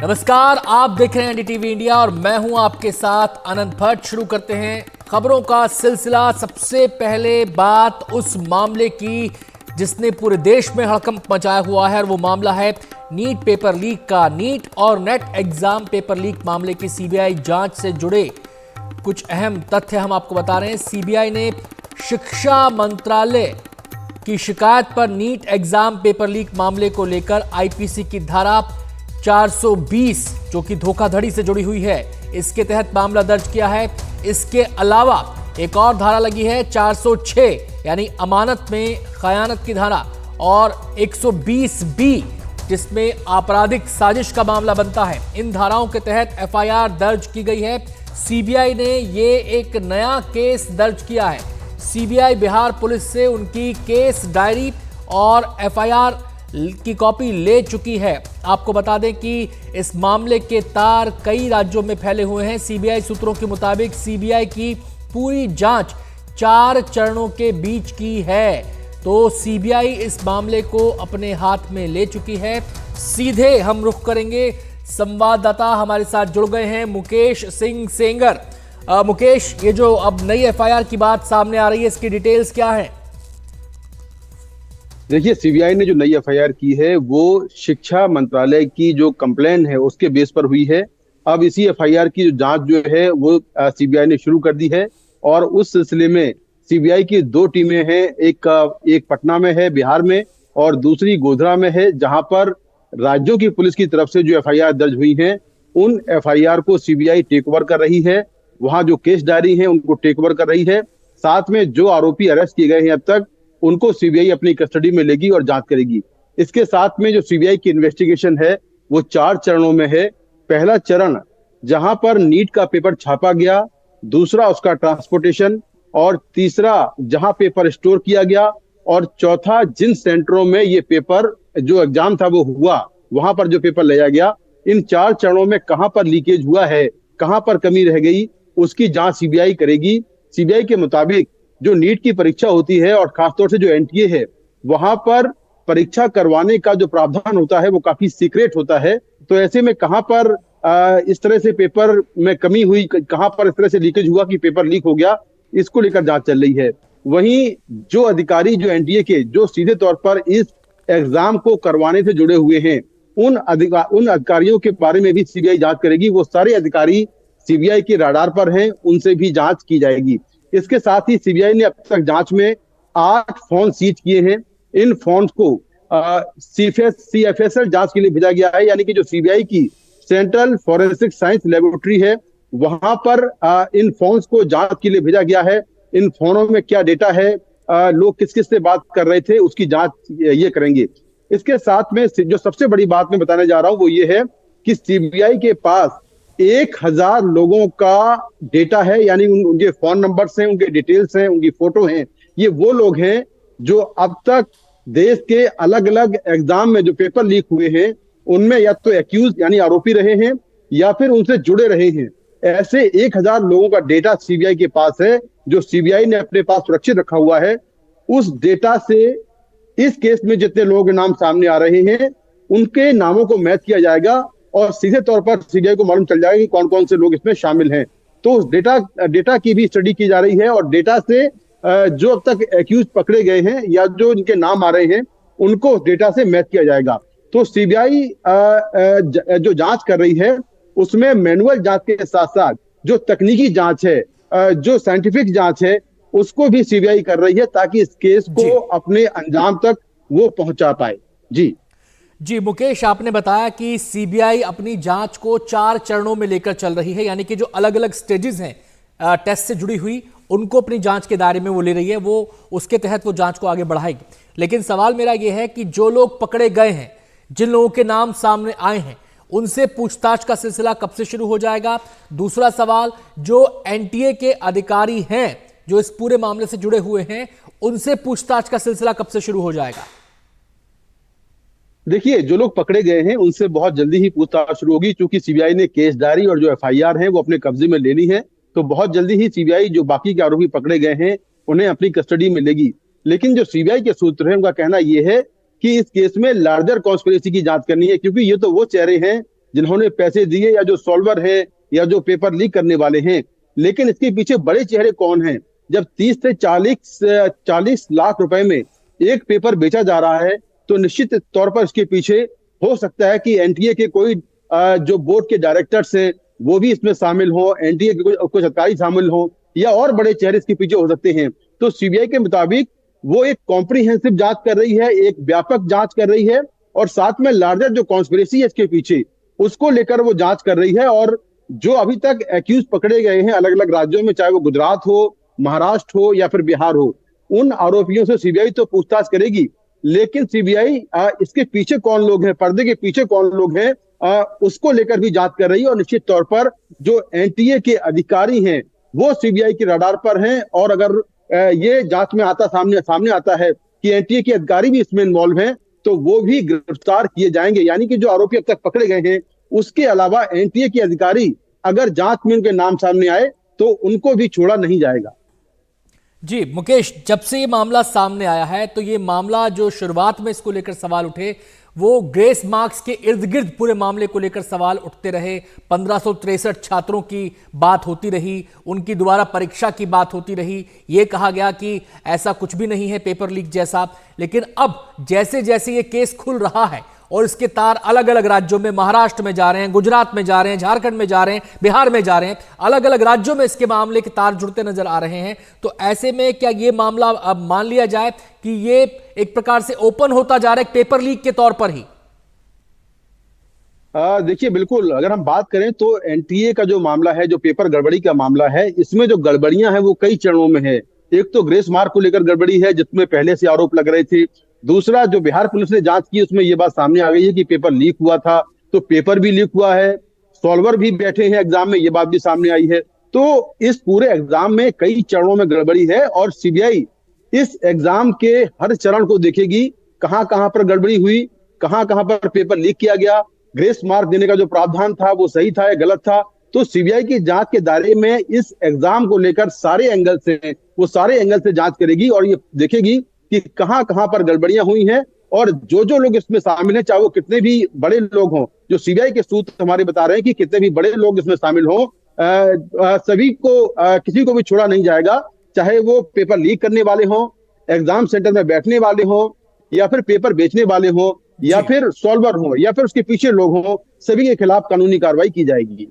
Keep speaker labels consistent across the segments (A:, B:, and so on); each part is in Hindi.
A: नमस्कार, आप देख रहे हैं एनडीटीवी इंडिया और मैं हूं आपके साथ अनंत भट्ट। शुरू करते हैं खबरों का सिलसिला। सबसे पहले बात उस मामले की जिसने पूरे देश में हड़कंप मचाया हुआ है और वो मामला है नीट पेपर लीक का। नीट और नेट एग्जाम पेपर लीक मामले की सीबीआई जांच से जुड़े कुछ अहम तथ्य हम आपको बता रहे हैं। सीबीआई ने शिक्षा मंत्रालय की शिकायत पर नीट एग्जाम पेपर लीक मामले को लेकर आईपीसी की धारा 420 जो कि धोखाधड़ी से जुड़ी हुई है, इसके तहत मामला दर्ज किया है। इसके अलावा एक और धारा लगी है 406 यानी अमानत में खयानत की धारा और 120 बी जिसमें आपराधिक साजिश का मामला बनता है। इन धाराओं के तहत एफआईआर दर्ज की गई है। सीबीआई ने ये एक नया केस दर्ज किया है। सीबीआई बिहार पुलिस से उनकी केस डायरी और एफआईआर की कॉपी ले चुकी है। आपको बता दें कि इस मामले के तार कई राज्यों में फैले हुए हैं। सीबीआई सूत्रों के मुताबिक सीबीआई की पूरी जांच 4 चरणों के बीच की है, तो सीबीआई इस मामले को अपने हाथ में ले चुकी है। सीधे हम रुख करेंगे, संवाददाता हमारे साथ जुड़ गए हैं मुकेश सिंह सेंगर। मुकेश, ये जो अब नई एफआईआर की बात सामने आ रही है, इसकी डिटेल्स क्या है?
B: देखिए, सीबीआई ने जो नई एफआईआर की है वो शिक्षा मंत्रालय की जो कंप्लेन है उसके बेस पर हुई है। अब इसी एफआईआर की जो जांच जो है वो सीबीआई ने शुरू कर दी है और उस सिलसिले में सीबीआई की 2 टीमें हैं। एक पटना में है बिहार में और दूसरी गोधरा में है, जहां पर राज्यों की पुलिस की तरफ से जो एफआईआर दर्ज हुई हैं उन एफआईआर को सीबीआई टेक ओवर कर रही है। वहां जो केस डायरी है उनको टेक ओवर कर रही है। साथ में जो आरोपी अरेस्ट किए गए हैं अब तक उनको सीबीआई अपनी कस्टडी में लेगी और जांच करेगी। इसके साथ में जो सीबीआई की इन्वेस्टिगेशन है वो 4 चरणों में है। पहला चरण जहां पर नीट का पेपर छापा गया, दूसरा उसका ट्रांसपोर्टेशन और तीसरा जहां पेपर स्टोर किया गया और चौथा जिन सेंटरों में ये पेपर जो एग्जाम था वो हुआ वहां पर जो पेपर लिया गया। इन 4 चरणों में कहां पर लीकेज हुआ है, कहां पर कमी रह गई, उसकी जांच सीबीआई करेगी। सीबीआई के मुताबिक जो नीट की परीक्षा होती है और खासतौर से जो एनटीए है वहां पर परीक्षा करवाने का जो प्रावधान होता है वो काफी सीक्रेट होता है। तो ऐसे में कहां पर इस तरह से पेपर में कमी हुई, कहां पर इस तरह से लीकेज हुआ कि पेपर लीक हो गया, इसको लेकर जांच चल रही है। वहीं जो अधिकारी जो एनटीए के जो सीधे तौर पर इस एग्जाम को करवाने से जुड़े हुए हैं उन अधिकारियों के बारे में भी सीबीआई जांच करेगी। वो सारे अधिकारी सीबीआई के रडार पर हैं, उनसे भी जांच की जाएगी। इसके साथ ही सीबीआई ने अब तक जांच में 8 फोन सीज किए हैं। इन फोन को सीएफएसएल जांच के लिए भेजा गया है, यानी कि जो सीबीआई की सेंट्रल फॉरेंसिक साइंस लेबोरेटरी है वहां पर इन फोन्स को जांच के लिए भेजा गया है। इन फोनों में क्या डेटा है, लोग किस किस से बात कर रहे थे, उसकी जांच ये करेंगे। इसके साथ में जो सबसे बड़ी बात मैं बताने जा रहा हूं वो ये है कि सीबीआई के पास 1000 लोगों का डेटा है, यानी उनके फोन नंबर्स हैं, उनके डिटेल्स हैं, उनकी फोटो हैं। ये वो लोग हैं जो अब तक देश के अलग अलग एग्जाम में जो पेपर लीक हुए हैं उनमें या तो एक्यूज यानी आरोपी रहे हैं या फिर उनसे जुड़े रहे हैं। ऐसे 1000 लोगों का डेटा सीबीआई के पास है जो सीबीआई ने अपने पास सुरक्षित रखा हुआ है। उस डेटा से इस केस में जितने लोग नाम सामने आ रहे हैं उनके नामों को मैच किया जाएगा और सीधे तौर पर सीबीआई को मालूम चल जाएगा कि कौन कौन से लोग इसमें शामिल हैं। तो उस डेटा की भी स्टडी की जा रही है और डेटा से जो अब तक एक्यूज पकड़े गए हैं या जो इनके नाम आ रहे हैं उनको डेटा से मैच किया जाएगा। तो सीबीआई जो जांच कर रही है उसमें मैनुअल जांच के साथ साथ जो तकनीकी जांच है, जो साइंटिफिक जांच है, उसको भी सीबीआई कर रही है ताकि इस केस को अपने अंजाम तक वो पहुंचा पाए।
A: जी मुकेश, आपने बताया कि सीबीआई अपनी जांच को 4 चरणों में लेकर चल रही है, यानी कि जो अलग अलग स्टेजेस हैं टेस्ट से जुड़ी हुई उनको अपनी जांच के दायरे में वो ले रही है, वो उसके तहत वो जांच को आगे बढ़ाएगी। लेकिन सवाल मेरा ये है कि जो लोग पकड़े गए हैं, जिन लोगों के नाम सामने आए हैं, उनसे पूछताछ का सिलसिला कब से शुरू हो जाएगा? दूसरा सवाल, जो एनटीए के अधिकारी हैं जो इस पूरे मामले से जुड़े हुए हैं, उनसे पूछताछ का सिलसिला कब से शुरू हो जाएगा?
B: देखिए, जो लोग पकड़े गए हैं उनसे बहुत जल्दी ही पूछताछ शुरू होगी, क्योंकि सीबीआई ने केस डायरी और जो एफआईआर है वो अपने कब्जे में ले ली है। तो बहुत जल्दी ही सीबीआई जो बाकी के आरोपी पकड़े गए हैं उन्हें अपनी कस्टडी में लेगी। लेकिन जो सीबीआई के सूत्र हैं उनका कहना यह है कि इस केस में लार्जर कॉन्स्पिरेसी की जांच करनी है, क्योंकि ये तो वो चेहरे हैं जिन्होंने पैसे दिए या जो सॉल्वर है या जो पेपर लीक करने वाले हैं। लेकिन इसके पीछे बड़े चेहरे कौन हैं? जब 30 से 40 लाख रुपए में एक पेपर बेचा जा रहा है, तो निश्चित तौर पर इसके पीछे हो सकता है कि एनटीए के कोई जो बोर्ड के डायरेक्टर्स हैं वो भी इसमें शामिल हो, एनटीए के कुछ अधिकारी शामिल हो, या और बड़े चेहरे इसके पीछे हो सकते हैं। तो सीबीआई के मुताबिक वो एक कॉम्प्रिहेंसिव जांच कर रही है, एक व्यापक जांच कर रही है, और साथ में लार्जर जो कॉन्स्पिरेसी है इसके पीछे, उसको लेकर वो जांच कर रही है। और जो अभी तक एक्यूज पकड़े गए हैं अलग अलग राज्यों में, चाहे वो गुजरात हो, महाराष्ट्र हो या फिर बिहार हो, उन आरोपियों से सीबीआई तो पूछताछ करेगी, लेकिन सीबीआई इसके पीछे कौन लोग हैं, पर्दे के पीछे कौन लोग हैं, उसको लेकर भी जांच कर रही है। और निश्चित तौर पर जो एनटीए के अधिकारी हैं वो सीबीआई के रडार पर हैं। और अगर ये जांच में सामने आता है कि एनटीए के अधिकारी भी इसमें इन्वॉल्व हैं, तो वो भी गिरफ्तार किए जाएंगे। यानी कि जो आरोपी अब तक पकड़े गए हैं उसके अलावा एनटीए के अधिकारी अगर जांच में उनके नाम सामने आए तो उनको भी छोड़ा नहीं जाएगा।
A: जी मुकेश, जब से ये मामला सामने आया है तो ये मामला जो शुरुआत में इसको लेकर सवाल उठे वो ग्रेस मार्क्स के इर्द गिर्द पूरे मामले को लेकर सवाल उठते रहे। 1563 छात्रों की बात होती रही, उनकी दोबारा परीक्षा की बात होती रही, ये कहा गया कि ऐसा कुछ भी नहीं है पेपर लीक जैसा। लेकिन अब जैसे जैसे ये केस खुल रहा है और इसके तार अलग अलग राज्यों में, महाराष्ट्र में जा रहे हैं, गुजरात में जा रहे हैं, झारखंड में जा रहे हैं, बिहार में जा रहे हैं, अलग अलग राज्यों में इसके मामले के तार जुड़ते नजर आ रहे हैं। तो ऐसे में क्या ये मामला अब मान लिया जाए कि ये एक प्रकार से ओपन होता जा रहा है पेपर लीक के तौर पर ही?
B: देखिए, बिल्कुल अगर हम बात करें तो एनटीए का जो मामला है, जो पेपर गड़बड़ी का मामला है, इसमें जो गड़बड़ियां हैं वो कई चरणों में है। एक तो ग्रेस मार्क को लेकर गड़बड़ी है जिसमें पहले से आरोप लग रहे थे। दूसरा, जो बिहार पुलिस ने जांच की उसमें ये बात सामने आ गई है कि पेपर लीक हुआ था, तो पेपर भी लीक हुआ है, सॉल्वर भी बैठे हैं एग्जाम में, ये बात भी सामने आई है। तो इस पूरे एग्जाम में कई चरणों में गड़बड़ी है और सीबीआई इस एग्जाम के हर चरण को देखेगी, कहां कहां पर गड़बड़ी हुई, कहां कहां पर पेपर लीक किया गया, ग्रेस मार्क देने का जो प्रावधान था वो सही था या गलत था। तो सीबीआई की जांच के दायरे में इस एग्जाम को लेकर सारे एंगल से जांच करेगी और ये देखेगी कि कहां कहां पर गड़बड़ियां हुई हैं। और जो जो लोग इसमें शामिल हैं, चाहे वो कितने भी बड़े लोग हों, जो सीबीआई के सूत्र हमारे बता रहे हैं कि कितने भी बड़े लोग इसमें शामिल हों, सभी को किसी को भी छोड़ा नहीं जाएगा, चाहे वो पेपर लीक करने वाले हों, एग्जाम सेंटर में बैठने वाले हों, या फिर पेपर बेचने वाले हों, या फिर सॉल्वर हो, या फिर उसके पीछे लोग हों, सभी के खिलाफ कानूनी कार्रवाई की जाएगी।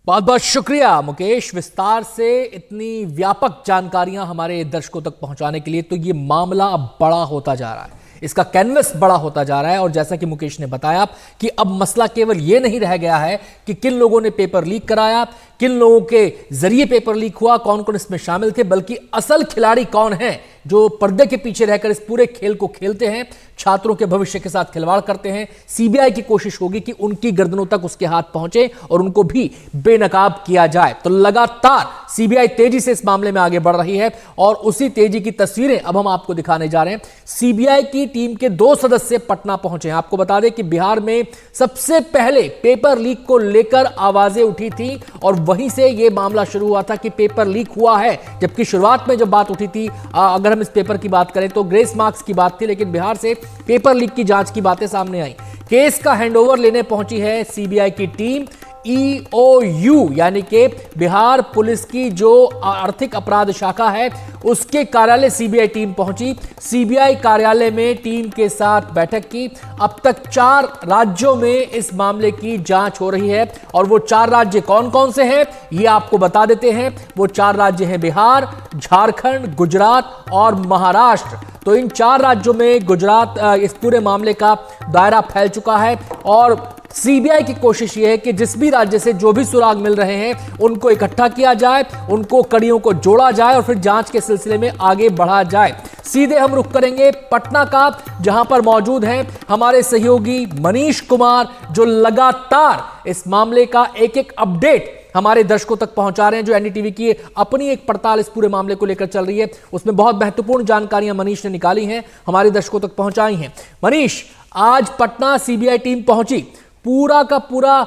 A: बहुत बहुत शुक्रिया मुकेश, विस्तार से इतनी व्यापक जानकारियां हमारे दर्शकों तक पहुंचाने के लिए। तो ये मामला अब बड़ा होता जा रहा है, इसका कैनवस बड़ा होता जा रहा है। और जैसा कि मुकेश ने बताया कि अब मसला केवल ये नहीं रह गया है कि किन लोगों ने पेपर लीक कराया, किन लोगों के जरिए पेपर लीक हुआ, कौन कौन इसमें शामिल थे, बल्कि असल खिलाड़ी कौन है जो पर्दे के पीछे रहकर इस पूरे खेल को खेलते हैं, छात्रों के भविष्य के साथ खिलवाड़ करते हैं। सीबीआई की कोशिश होगी कि उनकी गर्दनों तक उसके हाथ पहुंचे और उनको भी बेनकाब किया जाए। तो लगातार सीबीआई तेजी से इस मामले में आगे बढ़ रही है और उसी तेजी की तस्वीरें अब हम आपको दिखाने जा रहे हैं। सीबीआई की टीम के 2 सदस्य पटना पहुंचे हैं। आपको बता दें कि बिहार में सबसे पहले पेपर लीक को लेकर आवाजें उठी थी और वहीं से यह मामला शुरू हुआ था कि पेपर लीक हुआ है। जबकि शुरुआत में जब बात उठी थी, अगर हम इस पेपर की बात करें तो ग्रेस मार्क्स की बात थी, लेकिन बिहार से पेपर लीक की जांच की बातें सामने आई। केस का हैंडओवर लेने पहुंची है सीबीआई की टीम। ईओयू यानी कि बिहार पुलिस की जो आर्थिक अपराध शाखा है उसके कार्यालय सीबीआई टीम पहुंची। सीबीआई कार्यालय में टीम के साथ बैठक की। अब तक 4 राज्यों में इस मामले की जांच हो रही है और वो 4 राज्य कौन कौन से हैं ये आपको बता देते हैं। वो 4 राज्य हैं बिहार, झारखंड, गुजरात और महाराष्ट्र। तो इन 4 राज्यों में गुजरात इस पूरे मामले का दायरा फैल चुका है और सीबीआई की कोशिश यह है कि जिस भी राज्य से जो भी सुराग मिल रहे हैं उनको इकट्ठा किया जाए, उनको कड़ियों को जोड़ा जाए और फिर जांच के सिलसिले में आगे बढ़ा जाए। सीधे हम रुख करेंगे पटना का, जहां पर मौजूद हैं हमारे सहयोगी मनीष कुमार, जो लगातार इस मामले का एक एक अपडेट हमारे दर्शकों तक पहुंचा रहे हैं। जो एनडीटीवी की अपनी एक पड़ताल इस पूरे मामले को लेकर चल रही है, उसमें बहुत महत्वपूर्ण जानकारियां मनीष ने निकाली हैं, हमारे दर्शकों तक पहुंचाई हैं। मनीष, आज पटना सीबीआई टीम पहुंची, पूरा का पूरा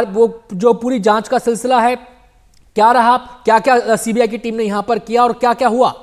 A: वो जो पूरी जांच का सिलसिला है क्या रहा, क्या क्या सीबीआई की टीम ने यहां पर किया और क्या क्या हुआ?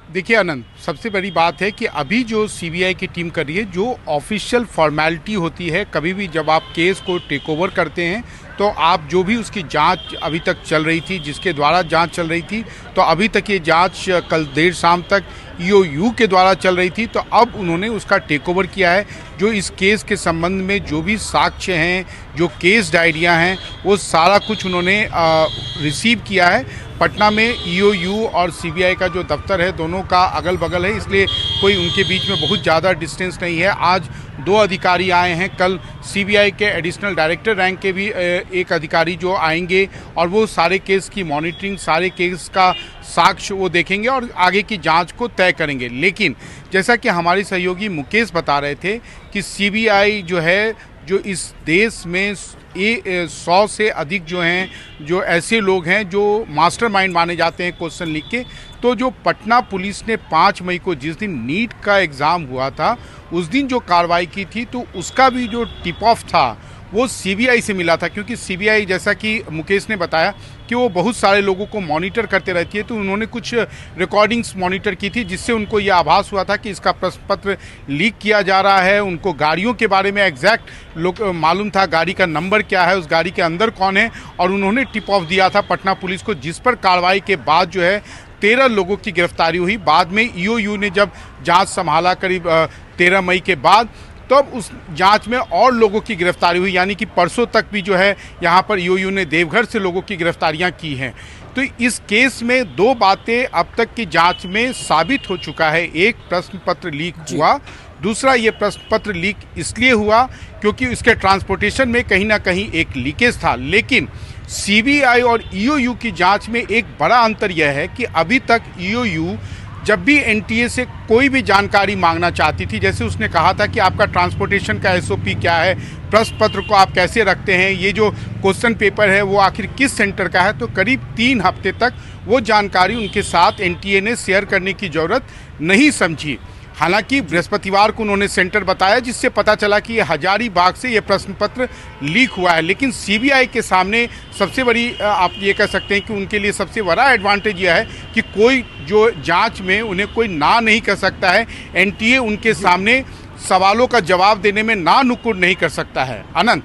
C: देखिए आनंद, सबसे बड़ी बात है कि अभी जो सीबीआई की टीम कर रही है, जो ऑफिशियल फॉर्मेलिटी होती है, कभी भी जब आप केस को टेक ओवर करते हैं तो आप जो भी उसकी जांच अभी तक चल रही थी, जिसके द्वारा जांच चल रही थी, तो अभी तक ये जांच कल देर शाम तक ईओयू के द्वारा चल रही थी, तो अब उन्होंने उसका टेक ओवर किया है। जो इस केस के संबंध में जो भी साक्ष्य हैं, जो केस डायरियां हैं, वो सारा कुछ उन्होंने रिसीव किया है। पटना में ईओयू और सीबीआई का जो दफ्तर है, दोनों का अगल बगल है, इसलिए कोई उनके बीच में बहुत ज़्यादा डिस्टेंस नहीं है। आज 2 अधिकारी आए हैं, कल सीबीआई के एडिशनल डायरेक्टर रैंक के भी एक अधिकारी जो आएंगे और वो सारे केस की मॉनिटरिंग, सारे केस का साक्ष्य वो देखेंगे और आगे की जांच को तय करेंगे। लेकिन जैसा कि हमारे सहयोगी मुकेश बता रहे थे कि सीबीआई जो है, जो इस देश में 100 से अधिक जो हैं, जो ऐसे लोग हैं जो मास्टरमाइंड माने जाते हैं क्वेश्चन लिख के, तो जो पटना पुलिस ने 5 मई को जिस दिन नीट का एग्ज़ाम हुआ था, उस दिन जो कार्रवाई की थी, तो उसका भी जो टिप ऑफ था वो सीबीआई से मिला था। क्योंकि सीबीआई, जैसा कि मुकेश ने बताया, कि वो बहुत सारे लोगों को मॉनिटर करते रहती है, तो उन्होंने कुछ रिकॉर्डिंग्स मॉनिटर की थी, जिससे उनको ये आभास हुआ था कि इसका प्रश्न पत्र लीक किया जा रहा है। उनको गाड़ियों के बारे में एग्जैक्ट लोग मालूम था, गाड़ी का नंबर क्या है, उस गाड़ी के अंदर कौन है, और उन्होंने टिप ऑफ दिया था पटना पुलिस को, जिस पर कार्रवाई के बाद जो है 13 लोगों की गिरफ्तारी हुई। बाद में ईओयू ने जब जांच संभाला करीब 13 मई के बाद, तब उस जांच में और लोगों की गिरफ्तारी हुई, यानी कि परसों तक भी जो है यहाँ पर ईओयू ने देवघर से लोगों की गिरफ्तारियाँ की हैं। तो इस केस में 2 बातें अब तक की जांच में साबित हो चुका है। एक, प्रश्न पत्र लीक हुआ। दूसरा, ये प्रश्न पत्र लीक इसलिए हुआ क्योंकि इसके ट्रांसपोर्टेशन में कहीं ना कहीं एक लीकेज था। लेकिन सीबीआई और ईओयू की जांच में एक बड़ा अंतर यह है कि अभी तक ईओयू जब भी एनटीए से कोई भी जानकारी मांगना चाहती थी, जैसे उसने कहा था कि आपका ट्रांसपोर्टेशन का एसओपी क्या है, प्रश्न पत्र को आप कैसे रखते हैं, ये जो क्वेश्चन पेपर है वो आखिर किस सेंटर का है, तो करीब 3 हफ्ते तक वो जानकारी उनके साथ एनटीए ने शेयर करने की ज़रूरत नहीं समझी। हालांकि बृहस्पतिवार को उन्होंने सेंटर बताया, जिससे पता चला कि ये हजारीबाग से ये प्रश्न पत्र लीक हुआ है। लेकिन सीबीआई के सामने सबसे बड़ी, आप ये कह सकते हैं कि उनके लिए सबसे बड़ा एडवांटेज यह है कि कोई जो जांच में उन्हें कोई ना नहीं कर सकता है। एनटीए उनके सामने सवालों का जवाब देने में ना नुक्कुर नहीं कर सकता है। अनंत,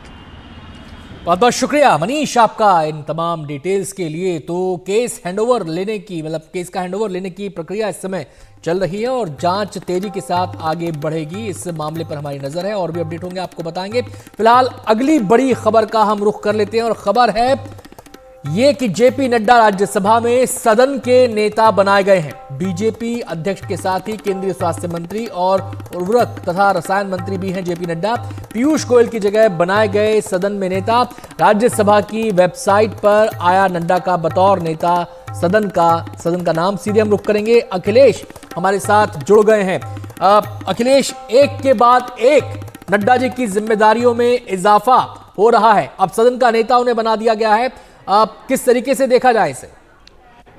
A: बहुत बहुत शुक्रिया मनीष आपका इन तमाम डिटेल्स के लिए। तो केस हैंडओवर लेने की, मतलब केस का हैंडओवर लेने की प्रक्रिया इस समय चल रही है और जांच तेजी के साथ आगे बढ़ेगी। इस मामले पर हमारी नजर है और भी अपडेट होंगे आपको बताएंगे। फिलहाल अगली बड़ी खबर का हम रुख कर लेते हैं और खबर है ये कि जेपी नड्डा राज्यसभा में सदन के नेता बनाए गए हैं। बीजेपी अध्यक्ष के साथ ही केंद्रीय स्वास्थ्य मंत्री और उर्वरक तथा रसायन मंत्री भी हैं जेपी नड्डा। पीयूष गोयल की जगह बनाए गए सदन में नेता। राज्यसभा की वेबसाइट पर आया नड्डा का बतौर नेता सदन का नाम। सीधे हम रुख करेंगे, अखिलेश हमारे साथ जुड़ गए हैं। अखिलेश, एक के बाद एक नड्डा जी की जिम्मेदारियों में इजाफा हो रहा है, अब सदन का नेता उन्हें बना दिया गया है। किस तरीके से देखा जाए इसे?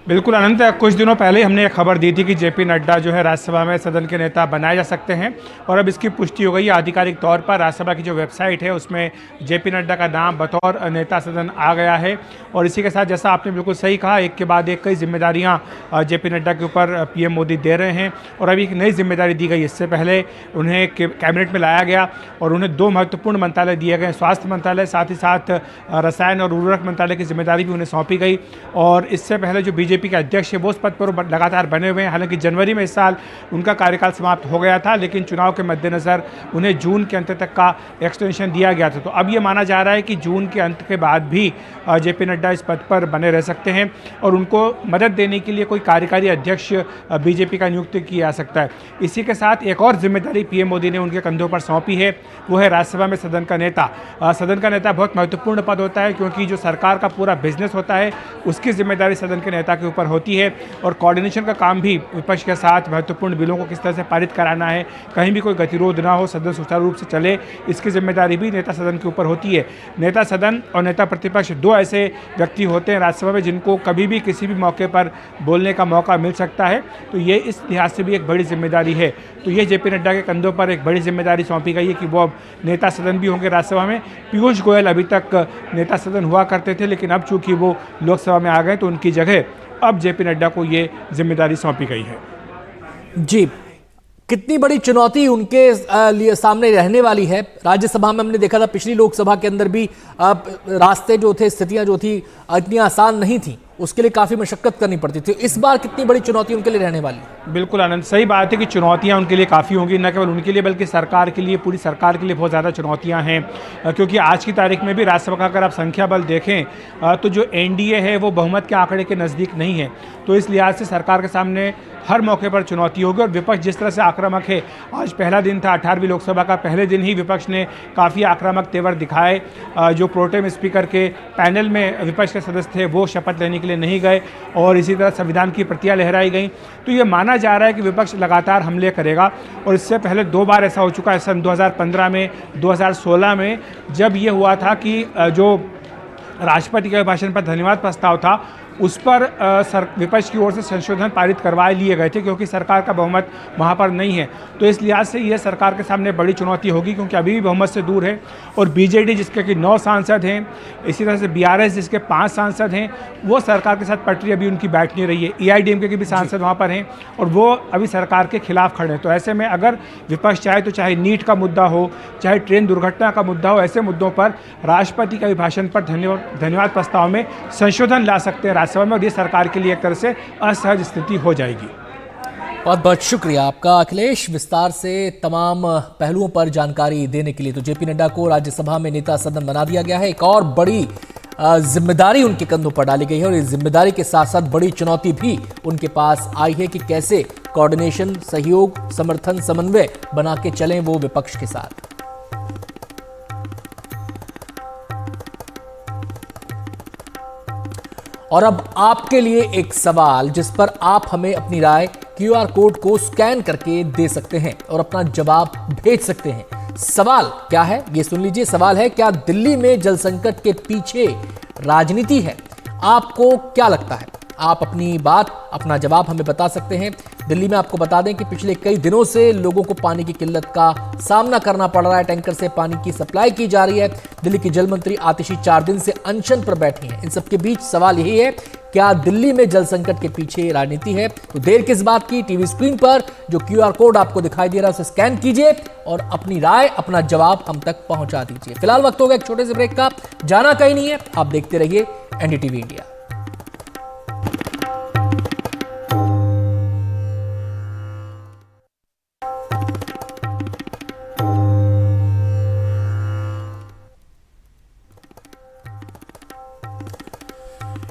D: बिल्कुल अनंत, कुछ दिनों पहले हमने एक खबर दी थी कि जेपी नड्डा जो है राज्यसभा में सदन के नेता बनाए जा सकते हैं और अब इसकी पुष्टि हो गई है आधिकारिक तौर पर। राज्यसभा की जो वेबसाइट है उसमें जेपी नड्डा का नाम बतौर नेता सदन आ गया है। और इसी के साथ जैसा आपने बिल्कुल सही कहा, एक के बाद एक कई जिम्मेदारियाँ जेपी नड्डा के ऊपर पीएम मोदी दे रहे हैं और अभी एक नई जिम्मेदारी दी गई। इससे पहले उन्हें कैबिनेट में लाया गया और उन्हें 2 महत्वपूर्ण मंत्रालय दिए गए, स्वास्थ्य मंत्रालय, साथ ही साथ रसायन और उर्वरक मंत्रालय की जिम्मेदारी भी उन्हें सौंपी गई। और इससे पहले जो बीजेपी के अध्यक्ष है वो उस पद पर लगातार बने हुए हैं। हालांकि जनवरी में इस साल उनका कार्यकाल समाप्त हो गया था, लेकिन चुनाव के मद्देनजर उन्हें जून के अंत तक का एक्सटेंशन दिया गया था। तो अब ये माना जा रहा है कि जून के अंत के बाद भी जेपी नड्डा इस पद पर बने रह सकते हैं और उनको मदद देने के लिए कोई कार्यकारी अध्यक्ष बीजेपी का नियुक्त किया जा सकता है। इसी के साथ एक और जिम्मेदारी पीएम मोदी ने उनके कंधों पर सौंपी है, वो है राज्यसभा में सदन का नेता। सदन का नेता बहुत महत्वपूर्ण पद होता है क्योंकि जो सरकार का पूरा बिजनेस होता है उसकी जिम्मेदारी सदन के नेता के ऊपर होती है और कोऑर्डिनेशन का काम भी विपक्ष के साथ महत्वपूर्ण बिलों को किस तरह से पारित कराना है, कहीं भी कोई गतिरोध ना हो, सदन सुचारू रूप से चले, इसकी जिम्मेदारी भी नेता सदन के ऊपर होती है। नेता सदन और नेता प्रतिपक्ष 2 ऐसे व्यक्ति होते हैं राज्यसभा में जिनको कभी भी किसी भी मौके पर बोलने का मौका मिल सकता है। तो ये इस लिहाज से भी एक बड़ी जिम्मेदारी है। तो ये जेपी नड्डा के कंधों पर एक बड़ी जिम्मेदारी सौंपी गई है कि वो अब नेता सदन भी होंगे राज्यसभा में। पीयूष गोयल अभी तक नेता सदन हुआ करते थे, लेकिन अब चूंकि वो लोकसभा में आ गए तो उनकी जगह अब जेपी नड्डा को ये जिम्मेदारी सौंपी गई है।
A: जी, कितनी बड़ी चुनौती उनके लिए सामने रहने वाली है? राज्यसभा में हमने देखा था, पिछली लोकसभा के अंदर भी रास्ते जो थे, स्थितियां जो थी इतनी आसान नहीं थी, उसके लिए काफ़ी मशक्कत करनी पड़ती थी। इस बार कितनी बड़ी चुनौती उनके लिए रहने वाली है?
D: बिल्कुल आनंद, सही बात है कि चुनौतियां उनके लिए काफ़ी होंगी, न केवल उनके लिए बल्कि सरकार के लिए, पूरी सरकार के लिए बहुत ज़्यादा चुनौतियां हैं। क्योंकि आज की तारीख में भी राज्यसभा का अगर आप संख्या बल देखें तो जो एनडीए है वो बहुमत के आंकड़े के नज़दीक नहीं है। तो इस लिहाज से सरकार के सामने हर मौके पर चुनौती होगी। और विपक्ष जिस तरह से आक्रामक है, आज पहला दिन था 18वीं लोकसभा का, पहले दिन ही विपक्ष ने काफ़ी आक्रामक तेवर दिखाए। जो प्रोटेम स्पीकर के पैनल में विपक्ष के सदस्य थे वो शपथ लेने के लिए नहीं गए और इसी तरह संविधान की प्रतियां लहराई गई। तो ये माना जा रहा है कि विपक्ष लगातार हमले करेगा। और इससे पहले 2 बार ऐसा हो चुका है, सन 2015 में, 2016 में, जब ये हुआ था कि जो राष्ट्रपति के अभिभाषण पर धन्यवाद प्रस्ताव था उस पर विपक्ष की ओर से संशोधन पारित करवाए लिए गए थे, क्योंकि सरकार का बहुमत वहाँ पर नहीं है। तो इस लिहाज से यह सरकार के सामने बड़ी चुनौती होगी, क्योंकि अभी भी बहुमत से दूर है। और बीजेडी जिसके कि 9 सांसद हैं, इसी तरह से बीआरएस जिसके 5 सांसद हैं, वो सरकार के साथ पटरी अभी उनकी बैठ नहीं रही है। एआईडीएमके के भी सांसद वहाँ पर हैं और वो अभी सरकार के खिलाफ खड़े हैं। तो ऐसे में अगर विपक्ष चाहे तो, चाहे नीट का मुद्दा हो, चाहे ट्रेन दुर्घटना का मुद्दा हो, ऐसे मुद्दों पर राष्ट्रपति के अभिभाषण पर धन्यवाद प्रस्ताव में संशोधन ला सकते हैं राज्यसभा में, और ये सरकार के लिए एक तरह से असहज स्थिति हो जाएगी।
A: बहुत बहुत शुक्रिया आपका अखिलेश, विस्तार से तमाम पहलुओं पर जानकारी देने के लिए। तो जेपी नड्डा को राज्यसभा में नेता सदन बना दिया गया है। एक और बड़ी जिम्मेदारी उनके कंधों पर डाली गई है और इस जिम्मेदारी के साथ साथ बड़ी चुनौती भी उनके पास आई है कि कैसे कोऑर्डिनेशन, सहयोग, समर्थन, समन्वय बना के चलें वो विपक्ष के साथ। और अब आपके लिए एक सवाल जिस पर आप हमें अपनी राय क्यूआर कोड को स्कैन करके दे सकते हैं और अपना जवाब भेज सकते हैं। सवाल क्या है ये सुन लीजिए। सवाल है, क्या दिल्ली में जल संकट के पीछे राजनीति है? आपको क्या लगता है? आप अपनी बात, अपना जवाब हमें बता सकते हैं। दिल्ली में आपको बता दें कि पिछले कई दिनों से लोगों को पानी की किल्लत का सामना करना पड़ रहा है। टैंकर से पानी की सप्लाई की जा रही है। दिल्ली की जल मंत्री आतिशी 4 दिन से अनशन पर बैठी हैं। इन सबके बीच सवाल यही है, क्या दिल्ली में जल संकट के पीछे राजनीति है? तो देर किस बात की, टीवी स्क्रीन पर जो क्यूआर कोड आपको दिखाई दे रहा है उसे स्कैन कीजिए और अपनी राय, अपना जवाब हम तक पहुंचा दीजिए। फिलहाल वक्त हो गया एक छोटे से ब्रेक का, जाना कहीं नहीं है, आप देखते रहिए एनडीटीवी इंडिया।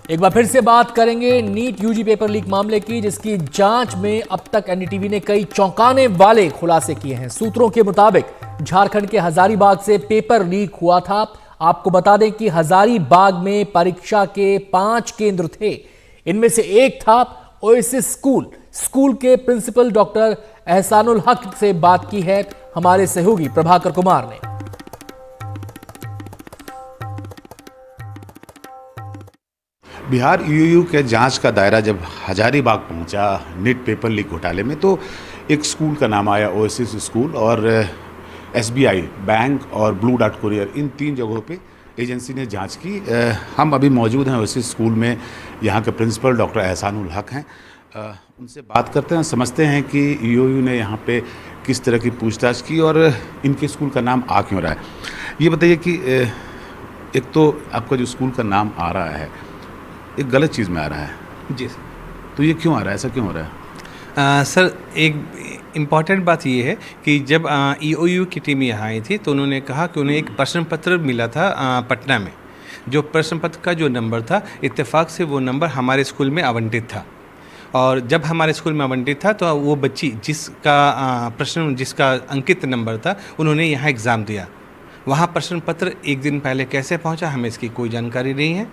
A: एक बार फिर से बात करेंगे नीट यूजी पेपर लीक मामले की, जिसकी जांच में अब तक एनडीटीवी ने कई चौंकाने वाले खुलासे किए हैं। सूत्रों के मुताबिक झारखंड के हजारीबाग से पेपर लीक हुआ था। आपको बता दें कि हजारीबाग में परीक्षा के 5 केंद्र थे। इनमें से एक था ओएसिस स्कूल। स्कूल के प्रिंसिपल डॉक्टर एहसानुल हक से बात की है हमारे सहयोगी प्रभाकर कुमार ने।
E: बिहार यूयू के जांच का दायरा जब हजारीबाग पहुंचा नीट पेपर लीक घोटाले में, तो एक स्कूल का नाम आया, ओएसिस स्कूल, और एसबीआई बैंक और ब्लू डार्ट कुरियर, इन 3 जगहों पे एजेंसी ने जांच की। हम अभी मौजूद हैं ओएसिस स्कूल में। यहाँ के प्रिंसिपल डॉक्टर एहसानुल हक हैं। उनसे बात करते हैं, समझते हैं कि यूयू ने यहाँ पे किस तरह की पूछताछ की और इनके स्कूल का नाम आ क्यों रहा है। ये बताइए कि एक तो आपका जो स्कूल का नाम आ रहा है एक गलत चीज़ में आ रहा है।
F: जी,
E: तो ये क्यों आ रहा है, ऐसा क्यों हो रहा है?
F: सर, एक इम्पॉर्टेंट बात ये है कि जब ईओयू की टीम यहाँ आई थी तो उन्होंने कहा कि उन्हें एक प्रश्न पत्र मिला था पटना में। जो प्रश्न पत्र का जो नंबर था, इत्तेफाक से वो नंबर हमारे स्कूल में आवंटित था। और जब हमारे स्कूल में आवंटित था तो वो बच्ची जिसका अंकित नंबर था, उन्होंने यहाँ एग्ज़ाम दिया। वहाँ प्रश्न पत्र एक दिन पहले कैसे पहुँचा, हमें इसकी कोई जानकारी नहीं है।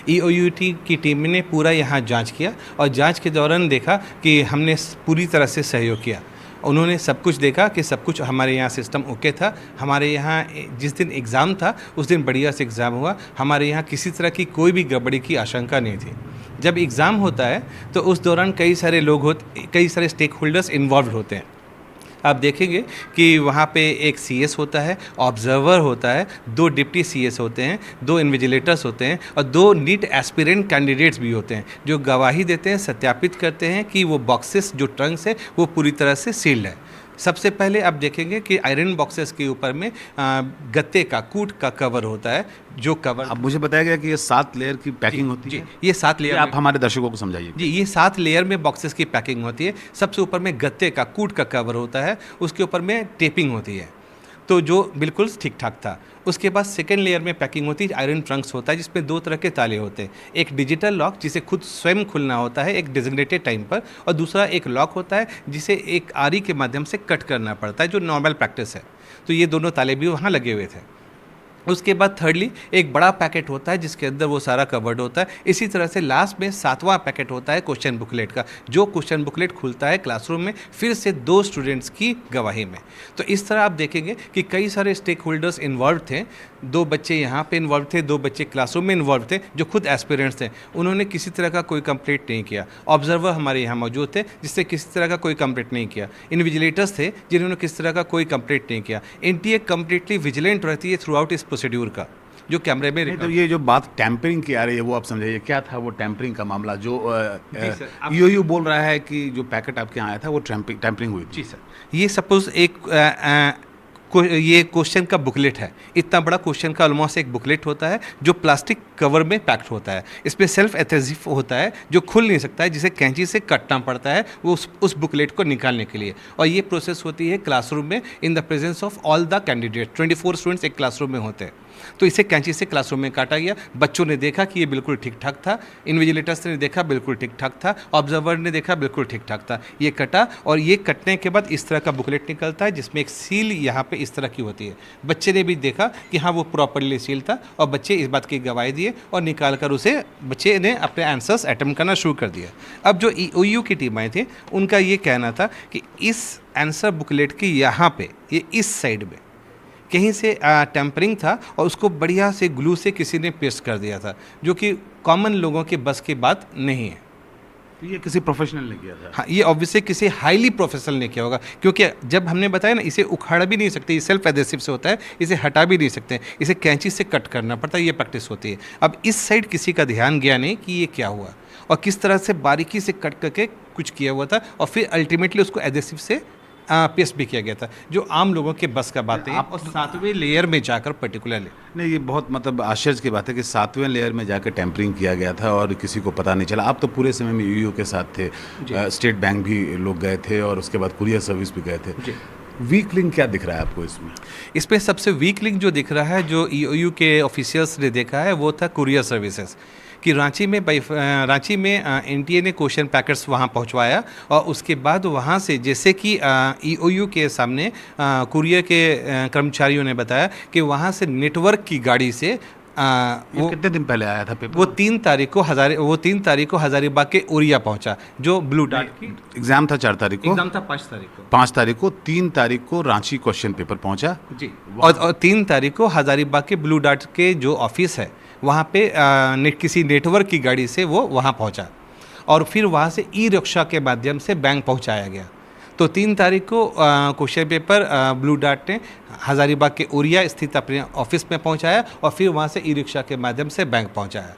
F: ईओयू की टीम ने पूरा यहाँ जांच किया और जांच के दौरान देखा कि हमने पूरी तरह से सहयोग किया। उन्होंने सब कुछ देखा कि सब कुछ हमारे यहाँ सिस्टम ओके था। हमारे यहाँ जिस दिन एग्ज़ाम था उस दिन बढ़िया से एग्ज़ाम हुआ। हमारे यहाँ किसी तरह की कोई भी गड़बड़ी की आशंका नहीं थी। जब एग्ज़ाम होता है तो उस दौरान कई सारे स्टेक होल्डर्स इन्वॉल्व होते हैं। आप देखेंगे कि वहाँ पे एक CS होता है, ऑब्जर्वर होता है, 2 डिप्टी CS होते हैं, 2 इन्विजिलेटर्स होते हैं और 2 नीट एस्पिरेंट कैंडिडेट्स भी होते हैं जो गवाही देते हैं, सत्यापित करते हैं कि वो बॉक्सेस जो ट्रंक्स है वो पूरी तरह से सील्ड है। सबसे पहले आप देखेंगे कि आयरन बॉक्सेस के ऊपर में गत्ते का, कूट का कवर होता है, जो कवर।
E: अब मुझे बताया गया कि ये 7 लेयर की पैकिंग होती है।
F: ये 7 लेयर,
E: आप हमारे दर्शकों को समझाइए।
F: जी, ये 7 लेयर में बॉक्सेस की पैकिंग होती है। सबसे ऊपर में गत्ते का, कूट का कवर होता है, उसके ऊपर में टेपिंग होती है, तो जो बिल्कुल ठीक ठाक था। उसके बाद सेकेंड लेयर में पैकिंग होती है, आयरन ट्रंक्स होता है जिसमें 2 तरह के ताले होते हैं। एक डिजिटल लॉक जिसे खुद स्वयं खुलना होता है एक डेजिग्नेटेड टाइम पर, और दूसरा एक लॉक होता है जिसे एक आरी के माध्यम से कट करना पड़ता है, जो नॉर्मल प्रैक्टिस है। तो ये दोनों ताले भी वहाँ लगे हुए थे। उसके बाद थर्डली एक बड़ा पैकेट होता है जिसके अंदर वो सारा कवर्ड होता है। इसी तरह से लास्ट में 7वां पैकेट होता है क्वेश्चन बुकलेट का, जो क्वेश्चन बुकलेट खुलता है क्लासरूम में फिर से 2 स्टूडेंट्स की गवाही में। तो इस तरह आप देखेंगे कि कई सारे स्टेक होल्डर्स इन्वॉल्व थे। 2 बच्चे यहाँ पे इन्वॉल्व थे, 2 बच्चे क्लासरूम में इन्वॉल्व थे जो खुद एस्पिरेंट्स थे। उन्होंने किसी तरह का कोई कंप्लेंट नहीं किया। ऑब्जर्वर हमारे यहाँ मौजूद थे जिससे किसी तरह का कोई कंप्लेंट नहीं किया। इन्विजिलेटर्स थे जिन्होंने किसी तरह का कोई कंप्लेंट नहीं किया। NTA कंप्लीटली विजिलेंट रहती है थ्रू आउट इस प्रोसीड्यूर का, जो कैमरे में।
E: तो ये जो बात टैंपरिंग की आ रही है वो आप समझाइए, क्या था वो टैंपरिंग का मामला? जो EOU बोल रहा है कि जो पैकेट आपके यहाँ आया था वो टैंपरिंग हुई थी।
F: जी सर, ये सपोज ये क्वेश्चन का बुकलेट है। इतना बड़ा क्वेश्चन का ऑलमोस्ट एक बुकलेट होता है जो प्लास्टिक कवर में पैक्ड होता है। इसमें सेल्फ एडहेसिव होता है जो खुल नहीं सकता है, जिसे कैंची से काटना पड़ता है वो उस बुकलेट को निकालने के लिए। और ये प्रोसेस होती है क्लासरूम में in the presence of all the candidate. 24 students एक क्लासरूम में होते हैं। तो इसे कैंची से क्लासरूम में काटा गया। बच्चों ने देखा कि ये बिल्कुल ठीक ठाक था, इन्विजिलेटर्स ने देखा बिल्कुल ठीक ठाक था, ऑब्जर्वर ने देखा बिल्कुल ठीक ठाक था। ये कटा और ये कटने के बाद इस तरह का बुकलेट निकलता है जिसमें एक सील यहाँ पे इस तरह की होती है। बच्चे ने भी देखा कि हाँ वो प्रॉपरली सील था और बच्चे इस बात की गवाही दिए और निकाल कर उसे बच्चे ने अपने आंसर्स अटेम्प्ट करना शुरू कर दिया। अब जो EOU की टीम आई थी उनका ये कहना था कि इस आंसर बुकलेट के यहाँ पे, ये इस साइड में कहीं से टेम्परिंग था और उसको बढ़िया से ग्लू से किसी ने पेस्ट कर दिया था, जो कि कॉमन लोगों के बस की बात नहीं है।
E: तो ये किसी प्रोफेशनल ने किया था?
F: हाँ, ये ऑब्वियसली किसी हाईली प्रोफेशनल ने किया होगा, क्योंकि जब हमने बताया ना इसे उखाड़ भी नहीं सकते, ये सेल्फ एडहेसिव से होता है, इसे हटा भी नहीं सकते, इसे कैंची से कट करना पड़ता है, ये प्रैक्टिस होती है। अब इस साइड किसी का ध्यान गया नहीं कि ये क्या हुआ और किस तरह से बारीकी से कट करके कुछ किया हुआ था और फिर अल्टीमेटली उसको एडहेसिव से पेस्ट भी किया गया था, जो आम लोगों के बस का बात है। आप और 7वें लेयर में जाकर पर्टिकुलरली
E: नहीं, ये बहुत मतलब आश्चर्य की बात है कि 7वें लेयर में जाकर टेम्परिंग किया गया था और किसी को पता नहीं चला। आप तो पूरे समय में EOU के साथ थे, स्टेट बैंक भी लोग गए थे और उसके बाद कुरियर सर्विस भी गए थे। वीक लिंक क्या दिख रहा है आपको इसमें?
F: इसमें सबसे वीक लिंक जो दिख रहा है, जो EOU के ऑफिशियल्स ने देखा है, वो था कुरियर सर्विसेज। कि रांची में NTA ने क्वेश्चन पैकेट्स वहाँ पहुँचवाया और उसके बाद वहाँ से, जैसे कि EOU के सामने कुरियर के कर्मचारियों ने बताया कि वहाँ से नेटवर्क की गाड़ी से
E: वो कितने दिन पहले आया था पेपर?
F: वो 3 तारीख को हजारीबाग के ओरिया पहुंचा, जो ब्लू डार्ट की
E: एग्जाम था 4 तारीख को।
F: एग्जाम था 5 तारीख को।
E: 5 तारीख को, 3 तारीख को रांची क्वेश्चन पेपर पहुंचा
F: जी, और 3 तारीख को हजारीबाग के ब्लू डार्ट के जो ऑफिस है वहाँ पे किसी नेटवर्क की गाड़ी से वो वहाँ पहुँचा और फिर वहाँ से ई-रिक्शा के माध्यम से बैंक पहुँचाया गया। तो 3 तारीख को क्वेश्चन पेपर ब्लू डार्ट ने हजारीबाग के ओरिया स्थित अपने ऑफिस में पहुंचाया और फिर वहां से ई-रिक्शा के माध्यम से बैंक पहुंचाया।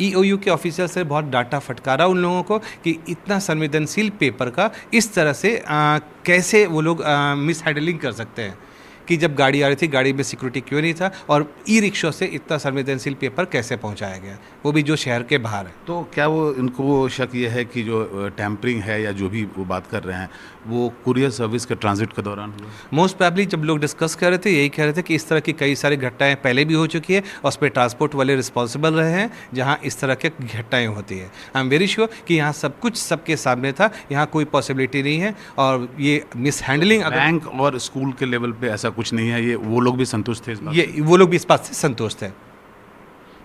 F: EOU के ऑफिसर से बहुत डांटा फटकारा उन लोगों को कि इतना संवेदनशील पेपर का इस तरह से कैसे वो लोग मिस हैंडलिंग कर सकते हैं, कि जब गाड़ी आ रही थी गाड़ी में सिक्योरिटी क्यों नहीं था और ई-रिक्शा से इतना संवेदनशील पेपर कैसे पहुंचाया गया, वो भी जो शहर के बाहर है।
E: तो क्या वो इनको शक ये है कि जो टैम्परिंग है या जो भी वो बात कर रहे हैं वो कुरियर सर्विस के ट्रांजिट के दौरान हुआ?
F: मोस्ट प्रॉब्ली जब लोग डिस्कस कर रहे थे यही कह रहे थे कि इस तरह की कई सारी घटनाएं पहले भी हो चुकी है और उस पर ट्रांसपोर्ट वाले रिस्पॉन्सिबल रहे हैं जहां इस तरह की घटनाएं होती है। आई एम वेरी श्योर कि यहाँ सब कुछ सबके सामने था, यहाँ कोई पॉसिबिलिटी नहीं है और ये मिस हैंडलिंग
E: बैंक और स्कूल के लेवल पे ऐसा कुछ नहीं है, ये वो लोग भी संतुष्ट थे इस बात?
F: ये वो लोग भी इस बात से संतुष्ट है।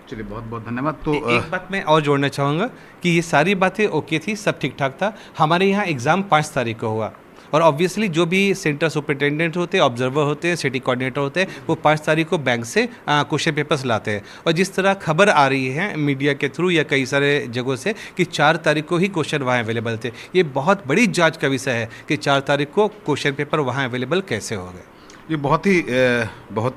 E: चलिए, बहुत बहुत धन्यवाद। तो
F: एक बात मैं और जोड़ना चाहूँगा कि ये सारी बातें ओके थी, सब ठीक ठाक था। हमारे यहाँ एग्ज़ाम 5 तारीख को हुआ और ऑब्वियसली जो भी सेंटर सुपरिटेंडेंट होते हैं, ऑब्जर्वर होते हैं, सिटी कोऑर्डिनेटर होते हैं, वो 5 तारीख को बैंक से क्वेश्चन पेपर्स लाते हैं। और जिस तरह खबर आ रही है मीडिया के थ्रू या कई सारे जगहों से कि 4 तारीख को ही क्वेश्चन वहाँ अवेलेबल थे, ये बहुत बड़ी जांच का विषय है कि 4 तारीख को क्वेश्चन पेपर वहाँ अवेलेबल कैसे हो गए।
E: ये बहुत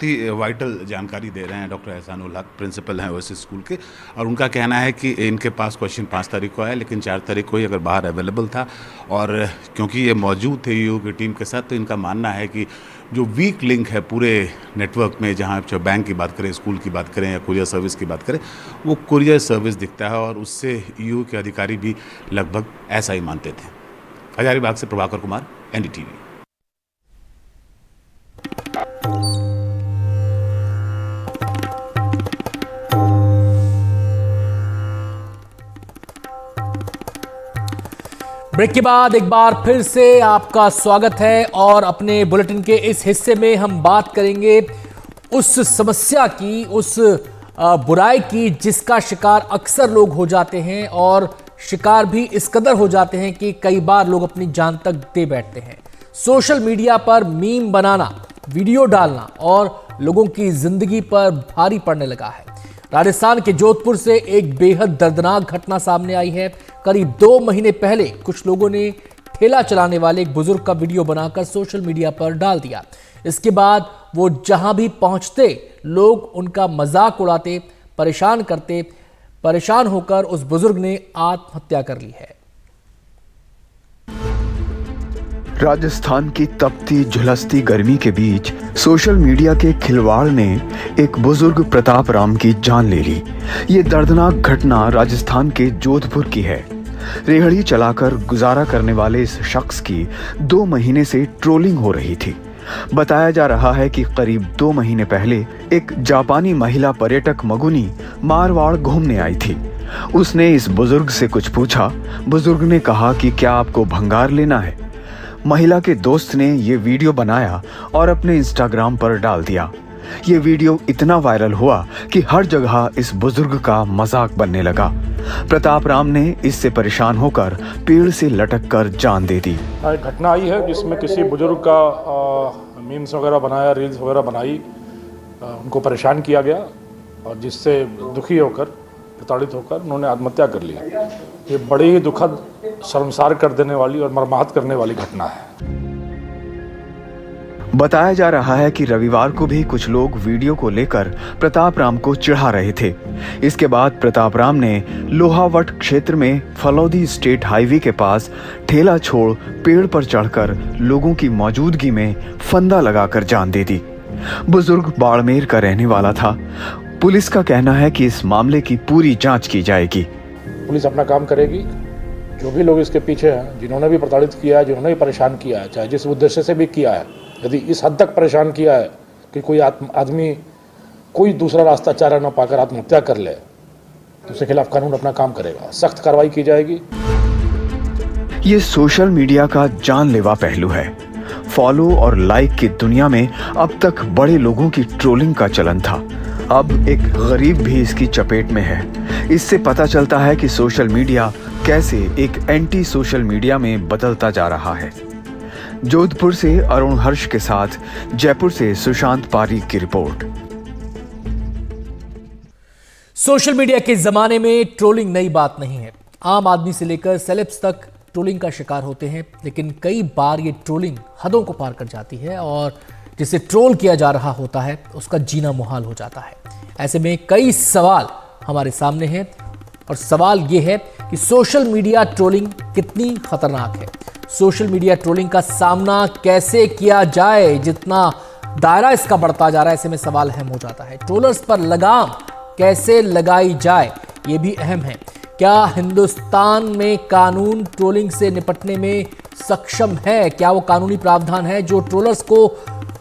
E: ही वाइटल जानकारी दे रहे हैं डॉक्टर एहसानुल हक, प्रिंसिपल हैं ओएसिस स्कूल के, और उनका कहना है कि इनके पास क्वेश्चन 5 तारीख को आया, लेकिन 4 तारीख को ही अगर बाहर अवेलेबल था, और क्योंकि ये मौजूद थे यूयू की टीम के साथ, तो इनका मानना है कि जो वीक लिंक है पूरे नेटवर्क में, जहाँ चाहे बैंक की बात करें, स्कूल की बात करें या कुरियर सर्विस की बात करें, वो कुरियर सर्विस दिखता है, और उससे यूयू के अधिकारी भी लगभग ऐसा ही मानते थे। हजारीबाग से प्रभाकर कुमार, एनडीटीवी।
A: ब्रेक के बाद एक बार फिर से आपका स्वागत है, और अपने बुलेटिन के इस हिस्से में हम बात करेंगे उस समस्या की, उस बुराई की जिसका शिकार अक्सर लोग हो जाते हैं, और शिकार भी इस कदर हो जाते हैं कि कई बार लोग अपनी जान तक दे बैठते हैं। सोशल मीडिया पर मीम बनाना, वीडियो डालना और लोगों की जिंदगी पर भारी पड़ने लगा है। राजस्थान के जोधपुर से एक बेहद दर्दनाक घटना सामने आई है। करीब 2 महीने पहले कुछ लोगों ने ठेला चलाने वाले एक बुजुर्ग का वीडियो बनाकर सोशल मीडिया पर डाल दिया। इसके बाद वो जहां भी पहुंचते लोग उनका मजाक उड़ाते, परेशान करते। परेशान होकर उस बुजुर्ग ने आत्महत्या कर ली है।
G: राजस्थान की तपती झुलसती गर्मी के बीच सोशल मीडिया के खिलवाड़ ने एक बुजुर्ग प्रताप राम की जान ले ली। ये दर्दनाक घटना राजस्थान के जोधपुर की है। रेहड़ी चलाकर गुजारा करने वाले इस शख्स की 2 महीने से ट्रोलिंग हो रही थी। बताया जा रहा है कि करीब 2 महीने पहले एक जापानी महिला पर्यटक मगुनी मारवाड़ घूमने आई थी। उसने इस बुजुर्ग से कुछ पूछा। बुजुर्ग ने कहा कि क्या आपको भंगार लेना है। महिला के दोस्त ने ये वीडियो बनाया और अपने इंस्टाग्राम पर डाल दिया। ये वीडियो इतना वायरल हुआ कि हर जगह इस बुजुर्ग का मजाक बनने लगा। प्रताप राम ने इससे परेशान होकर पेड़ से लटक कर जान दे दी।
H: एक घटना आई है जिसमें किसी बुजुर्ग का मीम्स वगैरह बनाया, रील्स वगैरह बनाई, उनको परेशान किया गया, और जिससे दुखी होकर, प्रताड़ित होकर उन्होंने आत्महत्या कर ली। ये बड़ी ही दुखद, शर्मसार कर देने वाली और मर्माहत करने वाली घटना है।
G: बताया जा रहा है कि रविवार को भी कुछ लोग वीडियो को लेकर प्रताप राम को चिढ़ा रहे थे। इसके बाद प्रताप राम ने लोहावट क्षेत्र में फलौदी स्टेट हाईवे के पास ठेला छोड़ पेड़ पर चढ़कर लोगों की मौजूदगी में फंदा लगाकर जान दे दी। बुजुर्ग बाड़मेर का रहने वाला था। पुलिस का कहना है कि इस मामले की पूरी जांच की जाएगी।
H: पुलिस अपना काम करेगी। जो भी लोग इसके पीछे हैं, जिन्होंने भी प्रताड़ित किया है, जिन्होंने भी परेशान किया है, चाहे जिस उद्देश्य से भी किया है, यदि इस हद तक परेशान किया है कि कोई आदमी कोई दूसरा रास्ता चारा न पाकर आत्महत्या कर ले, तो उसके खिलाफ कानून अपना काम करेगा, सख्त कार्रवाई की जाएगी।
G: ये सोशल मीडिया का जानलेवा पहलू है। फॉलो और लाइक की दुनिया में अब तक बड़े लोगों की ट्रोलिंग का चलन था। अब एक गरीब भी इसकी चपेट में है। इससे पता चलता है कि सोशल मीडिया कैसे एक एंटी सोशल मीडिया में बदलता जा रहा है। जोधपुर से अरुण हर्ष के साथ जयपुर से सुशांत पारीक की रिपोर्ट।
A: सोशल मीडिया के जमाने में ट्रोलिंग नई बात नहीं है। आम आदमी से लेकर सेलेब्स तक ट्रोलिंग का शिकार होते हैं, लेकिन कई बार ये ट्रोलिंग हदों को पार कर जाती है और जिसे ट्रोल किया जा रहा होता है उसका जीना मुहाल हो जाता है। ऐसे में कई सवाल हमारे सामने हैं, और सवाल ये है कि सोशल मीडिया ट्रोलिंग कितनी खतरनाक है। सोशल मीडिया ट्रोलिंग का सामना कैसे किया जाए। जितना दायरा इसका बढ़ता जा रहा है, ऐसे में सवाल अहम हो जाता है। ट्रोलर्स पर लगाम कैसे लगाई जाए, ये भी अहम है। क्या हिंदुस्तान में कानून ट्रोलिंग से निपटने में सक्षम है? क्या वो कानूनी प्रावधान है जो ट्रोलर्स को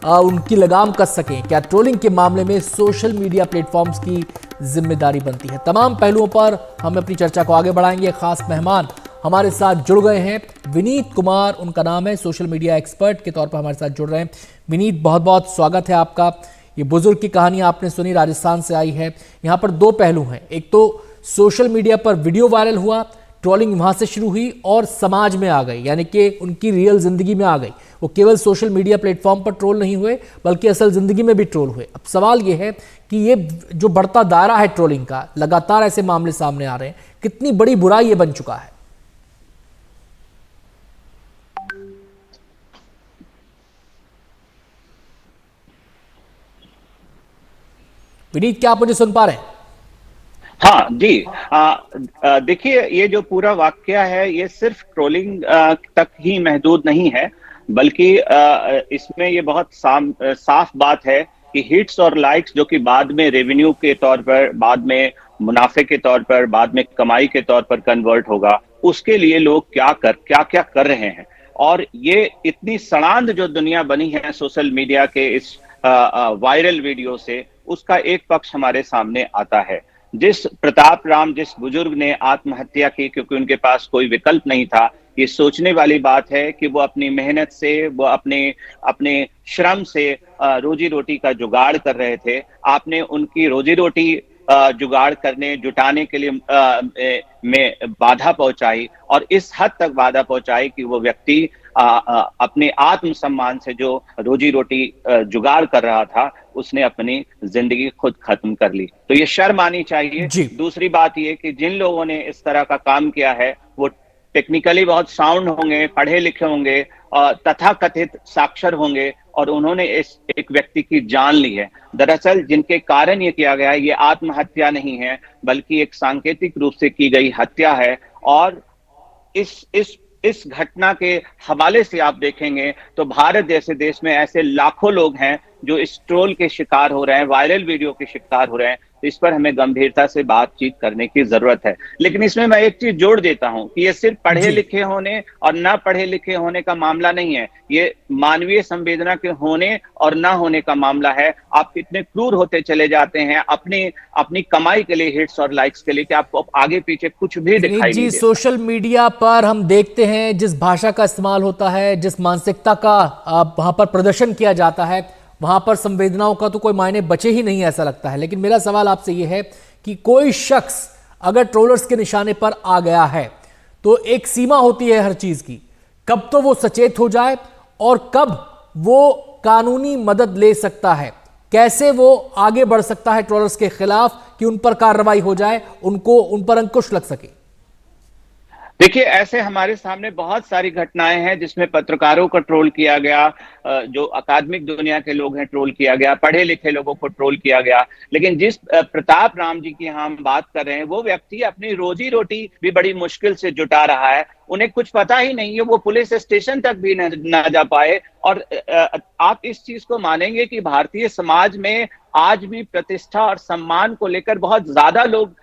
A: उनकी लगाम कस सकें? क्या ट्रोलिंग के मामले में सोशल मीडिया प्लेटफॉर्म्स की जिम्मेदारी बनती है? तमाम पहलुओं पर हम अपनी चर्चा को आगे बढ़ाएंगे। खास मेहमान हमारे साथ जुड़ गए हैं। विनीत कुमार उनका नाम है, सोशल मीडिया एक्सपर्ट के तौर पर हमारे साथ जुड़ रहे हैं। विनीत, बहुत बहुत स्वागत है आपका। ये बुजुर्ग की कहानी आपने सुनी, राजस्थान से आई है। यहाँ पर 2 पहलू हैं। एक तो सोशल मीडिया पर वीडियो वायरल हुआ, ट्रोलिंग वहां से शुरू हुई और समाज में आ गई, यानी कि उनकी रियल जिंदगी में आ गई। वो केवल सोशल मीडिया प्लेटफॉर्म पर ट्रोल नहीं हुए बल्कि असल जिंदगी में भी ट्रोल हुए। अब सवाल ये है कि ये जो बढ़ता दायरा है ट्रोलिंग का, लगातार ऐसे मामले सामने आ रहे हैं, कितनी बड़ी बुराई ये बन चुका है। विनीत, क्या आप मुझे सुन पा रहे हैं?
I: हाँ जी। देखिए, ये जो पूरा वाकया है ये सिर्फ ट्रोलिंग तक ही महदूद नहीं है, बल्कि इसमें ये बहुत साफ बात है कि हिट्स और लाइक्स जो कि बाद में रेवेन्यू के तौर पर, बाद में मुनाफे के तौर पर, बाद में कमाई के तौर पर कन्वर्ट होगा, उसके लिए लोग क्या क्या कर रहे हैं। और ये इतनी सड़ांध जो दुनिया बनी है सोशल मीडिया के इस वायरल वीडियो से, उसका एक पक्ष हमारे सामने आता है। जिस प्रताप राम, जिस बुजुर्ग ने आत्महत्या की क्योंकि उनके पास कोई विकल्प नहीं था, ये सोचने वाली बात है कि वो अपनी मेहनत से, वो अपने श्रम से रोजी रोटी का जुगाड़ कर रहे थे। आपने उनकी रोजी रोटी जुगाड़ करने, जुटाने के लिए में बाधा पहुंचाई, और इस हद तक बाधा पहुंचाई कि वो व्यक्ति अपने आत्मसम्मान से जो रोजी रोटी जुगाड़ कर रहा था, उसने अपनी जिंदगी खुद खत्म कर ली। तो ये शर्म आनी चाहिए। दूसरी बात ये कि जिन लोगों ने इस तरह का काम किया है वो टेक्निकली बहुत साउंड होंगे, पढ़े लिखे होंगे, तथाकथित साक्षर होंगे, और उन्होंने इस एक व्यक्ति की जान ली है। दरअसल जिनके कारण ये किया गया है, ये आत्महत्या नहीं है बल्कि एक सांकेतिक रूप से की गई हत्या है। और इस घटना के हवाले से आप देखेंगे तो भारत जैसे देश में ऐसे लाखों लोग हैं जो इस ट्रोल के शिकार हो रहे हैं, वायरल वीडियो के शिकार हो रहे हैं। तो इस पर हमें गंभीरता से बातचीत करने की जरूरत है। लेकिन इसमें मैं एक चीज जोड़ देता हूं कि ये सिर्फ पढ़े लिखे होने और ना पढ़े लिखे होने का मामला नहीं है, ये मानवीय संवेदना के होने और ना होने का मामला है। आप कितने क्रूर होते चले जाते हैं अपनी कमाई के लिए, हिट्स और लाइक्स के लिए, कि आपको आगे पीछे कुछ भी दिखाई नहीं देता।
A: सोशल मीडिया पर हम देखते हैं जिस भाषा का इस्तेमाल होता है, जिस मानसिकता का वहां पर प्रदर्शन किया जाता है, वहां पर संवेदनाओं का तो कोई मायने बचे ही नहीं, ऐसा लगता है। लेकिन मेरा सवाल आपसे यह है कि कोई शख्स अगर ट्रोलर्स के निशाने पर आ गया है तो एक सीमा होती है हर चीज की, कब तो वो सचेत हो जाए और कब वो कानूनी मदद ले सकता है, कैसे वो आगे बढ़ सकता है ट्रोलर्स के खिलाफ कि उन पर कार्रवाई हो जाए, उन पर अंकुश लग सके।
I: देखिए, ऐसे हमारे सामने बहुत सारी घटनाएं हैं जिसमें पत्रकारों को ट्रोल किया गया, जो अकादमिक दुनिया के लोग हैं ट्रोल किया गया, पढ़े लिखे लोगों को ट्रोल किया गया। लेकिन जिस प्रताप राम जी की हम बात कर रहे हैं, वो व्यक्ति अपनी रोजी रोटी भी बड़ी मुश्किल से जुटा रहा है। उन्हें कुछ पता ही नहीं है, वो पुलिस स्टेशन तक भी न जा पाए। और आप इस चीज को मानेंगे कि भारतीय समाज में आज भी प्रतिष्ठा और सम्मान को लेकर बहुत ज्यादा लोग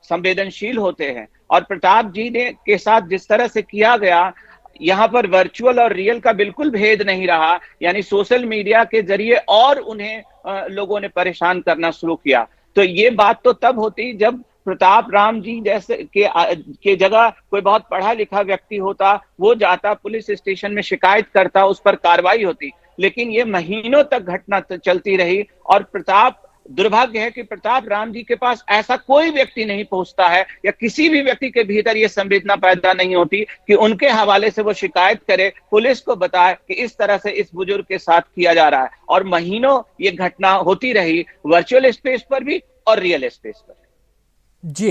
I: संवेदनशील होते हैं। और प्रताप जी ने के साथ जिस तरह से किया गया, यहाँ पर वर्चुअल और रियल का बिल्कुल भेद नहीं रहा। यानी सोशल मीडिया के जरिए और उन्हें लोगों ने परेशान करना शुरू किया। तो ये बात तो तब होती जब प्रताप राम जी जैसे के जगह कोई बहुत पढ़ा लिखा व्यक्ति होता, वो जाता पुलिस स्टेशन में शिकायत करता, उस पर कार्रवाई होती। लेकिन ये महीनों तक घटना चलती रही। और दुर्भाग्य है कि प्रताप राम जी के पास ऐसा कोई व्यक्ति नहीं पहुंचता है, या किसी भी व्यक्ति के भीतर यह संवेदना पैदा नहीं होती कि उनके हवाले से वो शिकायत करे, पुलिस को बताए कि इस तरह से इस बुजुर्ग के साथ किया जा रहा है। और महीनों ये घटना होती रही, वर्चुअल स्पेस पर भी और रियल स्पेस पर।
A: जी,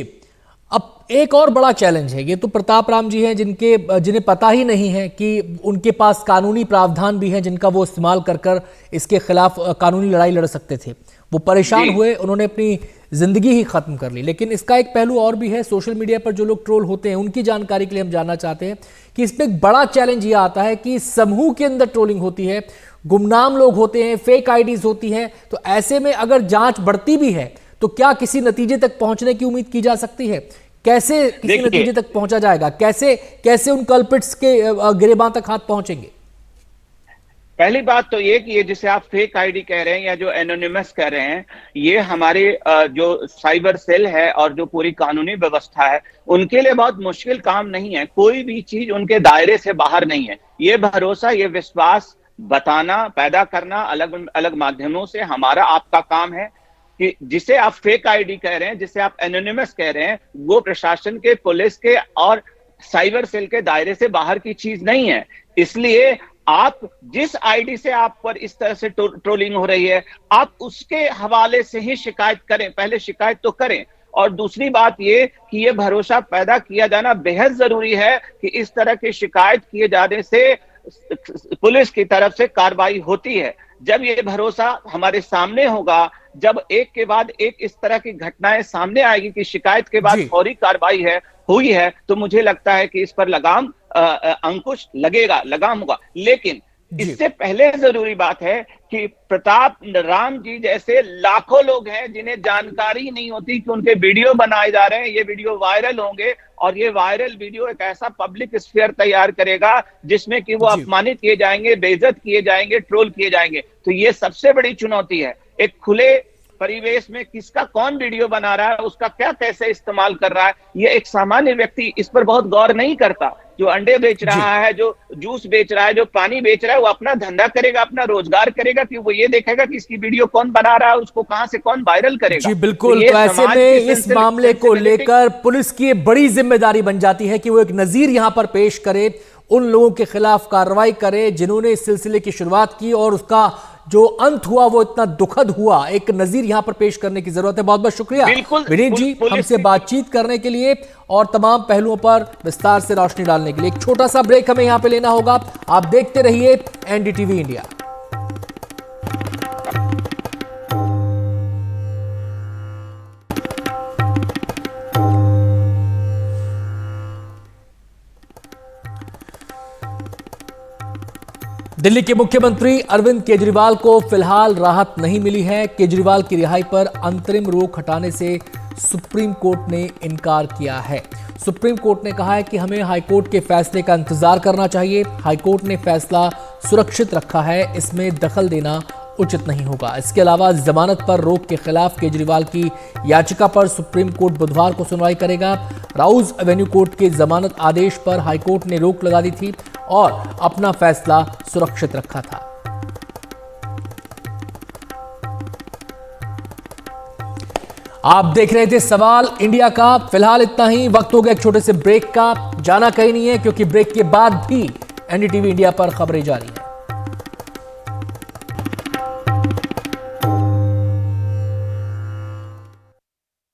A: अब एक और बड़ा चैलेंज है। ये तो प्रताप राम जी हैं जिन्हें पता ही नहीं है कि उनके पास कानूनी प्रावधान भी हैं जिनका वो इस्तेमाल कर इसके खिलाफ कानूनी लड़ाई लड़ सकते थे। वो परेशान हुए, उन्होंने अपनी जिंदगी ही खत्म कर ली। लेकिन इसका एक पहलू और भी है, सोशल मीडिया पर जो लोग ट्रोल होते हैं उनकी जानकारी के लिए हम जानना चाहते हैं कि इसमें एक बड़ा चैलेंज ये आता है कि समूह के अंदर ट्रोलिंग होती है, गुमनाम लोग होते हैं, फेक आईडीज होती हैं। तो ऐसे में अगर जांच बढ़ती भी है तो क्या किसी नतीजे तक पहुंचने की उम्मीद की जा सकती है? कैसे किसी नतीजे तक पहुंचा जाएगा? कैसे उन कल्प्रिट्स के गिरेबान तक हाथ पहुंचेंगे?
I: पहली बात तो ये कि ये जिसे आप फेक आईडी कह रहे हैं या जो एनोनिमस कह रहे हैं, ये हमारे जो साइबर सेल है और जो पूरी कानूनी व्यवस्था है उनके लिए बहुत मुश्किल काम नहीं है। कोई भी चीज उनके दायरे से बाहर नहीं है। ये भरोसा, ये विश्वास बताना, पैदा करना अलग अलग माध्यमों से हमारा आपका काम है। कि जिसे आप फेक आईडी कह रहे हैं, जिसे आप एनोनिमस कह रहे हैं, वो प्रशासन के, पुलिस के और साइबर सेल के दायरे से बाहर की चीज नहीं है। इसलिए आप जिस आईडी से आप पर इस तरह से ट्रोलिंग हो रही है, आप उसके हवाले से ही शिकायत करें, पहले शिकायत तो करें। और दूसरी बात ये कि ये भरोसा पैदा किया जाना बेहद जरूरी है कि इस तरह की शिकायत किए जाने से पुलिस की तरफ से कार्रवाई होती है। जब ये भरोसा हमारे सामने होगा, जब एक के बाद एक इस तरह की घटनाएं सामने आएगी कि शिकायत के बाद फौरी कार्रवाई हुई है, तो मुझे लगता है कि इस पर अंकुश लगेगा, लगाम होगा। लेकिन इससे पहले जरूरी बात है कि प्रताप राम जी जैसे लाखों लोग हैं जिन्हें जानकारी नहीं होती कि उनके वीडियो बनाए जा रहे हैं, ये वीडियो वायरल होंगे और ये वायरल वीडियो एक ऐसा पब्लिक स्फीयर तैयार करेगा जिसमें कि वो अपमानित किए जाएंगे, बेइज्जत किए जाएंगे, ट्रोल किए जाएंगे। तो ये सबसे बड़ी चुनौती है। एक खुले परिवेश में किसका कौन वीडियो बना रहा है, उसका क्या कैसे इस्तेमाल कर रहा है, ये एक सामान्य व्यक्ति इस पर बहुत गौर नहीं करता। जो अंडे बेच रहा है, जो जूस बेच रहा है, जो पानी बेच रहा है, वो अपना धंधा करेगा, अपना रोजगार करेगा कि वो ये देखेगा कि इसकी वीडियो कौन बना रहा है, उसको कहां से कौन वायरल करेगा।
A: जी बिल्कुल। तो ऐसे में इस मामले को लेकर पुलिस की बड़ी जिम्मेदारी बन जाती है कि वो एक नजीर यहां पर पेश करे, उन लोगों के खिलाफ कार्रवाई करे जिन्होंने इस सिलसिले की शुरुआत की और उसका जो अंत हुआ वो इतना दुखद हुआ। एक नजीर यहां पर पेश करने की जरूरत है। बहुत बहुत शुक्रिया विनीत जी हमसे बातचीत करने के लिए और तमाम पहलुओं पर विस्तार से रोशनी डालने के लिए। एक छोटा सा ब्रेक हमें यहां पे लेना होगा। आप देखते रहिए एनडीटीवी इंडिया। दिल्ली के मुख्यमंत्री अरविंद केजरीवाल को फिलहाल राहत नहीं मिली है। केजरीवाल की रिहाई पर अंतरिम रोक हटाने से सुप्रीम कोर्ट ने इनकार किया है। सुप्रीम कोर्ट ने कहा है कि हमें हाईकोर्ट के फैसले का इंतजार करना चाहिए। हाईकोर्ट ने फैसला सुरक्षित रखा है, इसमें दखल देना उचित नहीं होगा। इसके अलावा जमानत पर रोक के खिलाफ केजरीवाल की याचिका पर सुप्रीम कोर्ट बुधवार को सुनवाई करेगा। राउज एवेन्यू कोर्ट के जमानत आदेश पर हाईकोर्ट ने रोक लगा दी थी और अपना फैसला सुरक्षित रखा था। आप देख रहे थे सवाल इंडिया का। फिलहाल इतना ही, वक्त हो गया एक छोटे से ब्रेक का। जाना कहीं नहीं है क्योंकि ब्रेक के बाद भी एनडीटीवी इंडिया पर खबरें जारी हैं।